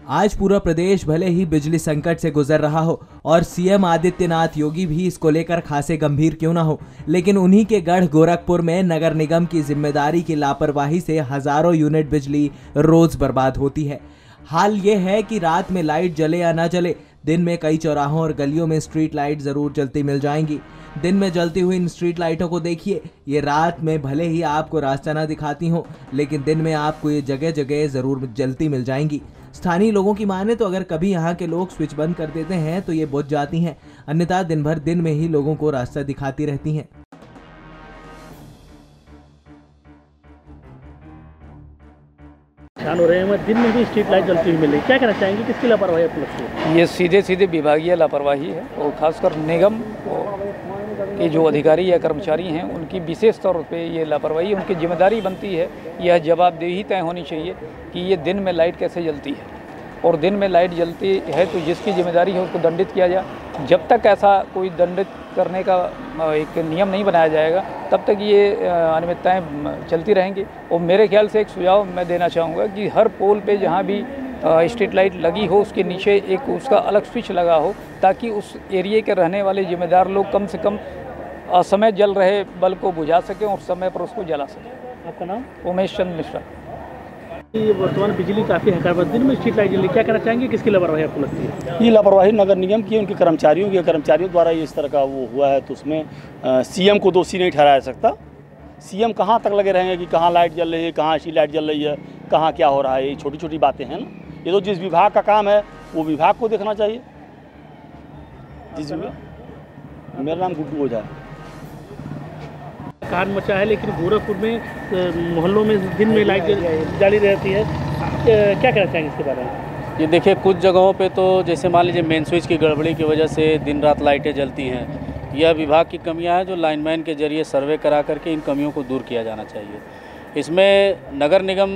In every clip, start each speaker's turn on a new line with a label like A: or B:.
A: आज पूरा प्रदेश भले ही बिजली संकट से गुजर रहा हो और सीएम आदित्यनाथ योगी भी इसको लेकर खासे गंभीर क्यों ना हो, लेकिन उन्हीं के गढ़ गोरखपुर में नगर निगम की जिम्मेदारी की लापरवाही से हजारों यूनिट बिजली रोज बर्बाद होती है। हाल ये है कि रात में लाइट जले या ना जले, दिन में कई चौराहों और गलियों में स्ट्रीट लाइट जरूर जलती मिल जाएंगी। दिन में जलती हुई इन स्ट्रीट लाइटों को देखिए, ये रात में भले ही आपको रास्ता ना दिखाती हो, लेकिन दिन में आपको ये जगह जगह जरूर जलती मिल जाएंगी। स्थानीय लोगों की माने तो अगर कभी यहाँ के लोग स्विच बंद कर देते हैं तो ये बुझ जाती हैं, अन्यथा दिन भर दिन में ही लोगों को रास्ता दिखाती रहती हैं।
B: हो रहे हैं, दिन में भी स्ट्रीट लाइट जलती हुई मिल रही, क्या कहना चाहेंगे, किसकी लापरवाही आपको लगती है?
C: ये सीधे विभागीय लापरवाही है और खासकर निगम के जो अधिकारी या कर्मचारी हैं उनकी विशेष तौर पे ये लापरवाही, उनकी जिम्मेदारी बनती है, यह जवाबदेही तय होनी चाहिए कि ये दिन में लाइट कैसे जलती है और दिन में लाइट जलती है तो जिसकी जिम्मेदारी है उसको दंडित किया जाए। जब तक ऐसा कोई दंडित करने का एक नियम नहीं बनाया जाएगा तब तक ये अनियमितताएं चलती रहेंगी। और मेरे ख्याल से एक सुझाव मैं देना चाहूँगा कि हर पोल पे जहाँ भी स्ट्रीट लाइट लगी हो उसके नीचे एक उसका अलग स्विच लगा हो, ताकि उस एरिया के रहने वाले जिम्मेदार लोग कम से कम असमय जल रहे बल्ब को बुझा सकें और समय पर उसको जला सकें।
B: आपका नाम?
C: उमेश चंद मिश्रा।
B: वर्तमान बिजली काफ़ी है, दिन में स्ट्रीट लाइट जल रही, क्या कहना चाहेंगे, किसकी लापरवाही आपको लगती है?
D: ये लापरवाही नगर निगम की, उनके कर्मचारियों द्वारा ये इस तरह का वो हुआ है, तो उसमें सीएम को दोषी नहीं ठहराया सकता। सीएम कहाँ तक लगे रहेंगे कि कहाँ लाइट जल रही है, कहाँ स्ट्रीट लाइट जल रही है, कहाँ क्या हो रहा है, ये छोटी छोटी बातें हैं ना। ये तो जिस विभाग का काम है वो विभाग को देखना चाहिए। मेरा नाम गुड्डू ओझा है।
B: कान मचा है, लेकिन गोरखपुर में मोहल्लों में दिन में लाइट जाली रहती है, क्या कहना चाहेंगे इसके बारे में?
E: ये देखिए, कुछ जगहों पे तो जैसे मान लीजिए मेन स्विच की गड़बड़ी की वजह से दिन रात लाइटें जलती हैं। यह विभाग की कमियां हैं जो लाइनमैन के जरिए सर्वे करा करके इन कमियों को दूर किया जाना चाहिए। इसमें नगर निगम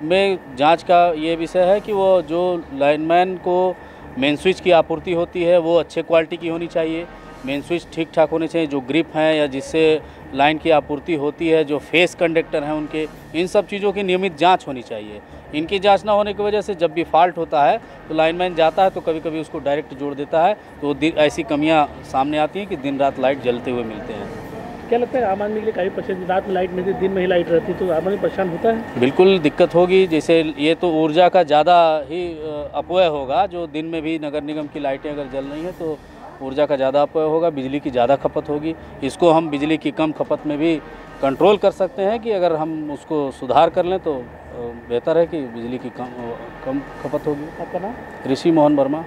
E: में जांच का ये विषय है कि वो जो लाइनमैन को मेन स्विच की आपूर्ति होती है वो अच्छे क्वालिटी की होनी चाहिए, मेन स्विच ठीक ठाक होने चाहिए, जो ग्रिप हैं या जिससे लाइन की आपूर्ति होती है, जो फेस कंडक्टर हैं उनके, इन सब चीज़ों की नियमित जांच होनी चाहिए। इनकी जांच ना होने की वजह से जब भी फॉल्ट होता है तो लाइनमैन जाता है तो कभी कभी उसको डायरेक्ट जोड़ देता है, तो ऐसी कमियां सामने आती हैं कि दिन रात लाइट जलते हुए मिलते हैं।
B: क्या लगता है आम आदमी के लिए काफ़ी परेशान, रात में लाइट मिलती, दिन में ही लाइट रहती, तो आम आदमी परेशान होता है?
E: बिल्कुल दिक्कत होगी। जैसे ये तो ऊर्जा का ज़्यादा ही अपव्यय होगा, जो दिन में भी नगर निगम की लाइटें अगर जल रही हैं तो ऊर्जा का ज़्यादा अपव्यय होगा, बिजली की ज़्यादा खपत होगी। इसको हम बिजली की कम खपत में भी कंट्रोल कर सकते हैं कि अगर हम उसको सुधार कर लें तो बेहतर है कि बिजली की कम खपत होगी।
B: आपका नाम?
E: ऋषि मोहन वर्मा।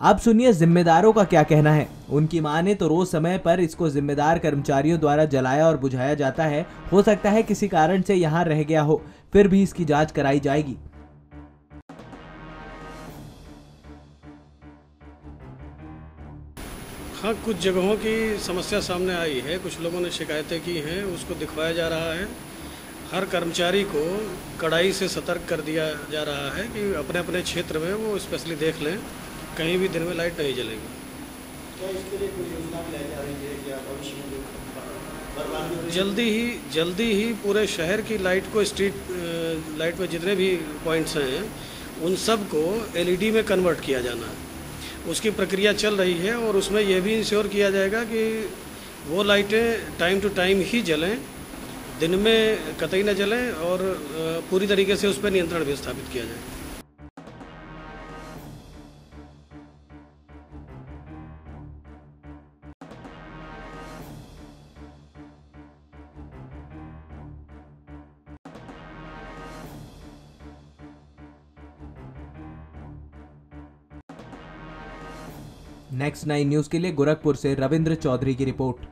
A: अब सुनिए जिम्मेदारों का क्या कहना है। उनकी माने तो रोज समय पर इसको जिम्मेदार कर्मचारियों द्वारा जलाया और बुझाया जाता है। हो सकता है किसी कारण से यहाँ रह गया हो, फिर भी इसकी जांच कराई जाएगी।
F: हाँ, कुछ जगहों की समस्या सामने आई है, कुछ लोगों ने शिकायतें की हैं, उसको दिखवाया जा रहा है। हर कर्मचारी को कड़ाई से सतर्क कर दिया जा रहा है कि अपने अपने क्षेत्र में वो स्पेशली देख लें कहीं भी दिन में लाइट नहीं जलेगी।
G: क्या इसके लिए कोई योजना लाई जा रही है या भविष्य में
F: जल्दी ही पूरे शहर की लाइट को, स्ट्रीट लाइट में जितने भी पॉइंट्स हैं उन सब को एलईडी में कन्वर्ट किया जाना है। उसकी प्रक्रिया चल रही है और उसमें यह भी इंश्योर किया जाएगा कि वो लाइटें टाइम टू टाइम ही जलें, दिन में कतई न जलें और पूरी तरीके से उस पर नियंत्रण भी स्थापित किया जाए।
A: नेक्स्ट 9 न्यूज के लिए गोरखपुर से रविंद्र चौधरी की रिपोर्ट।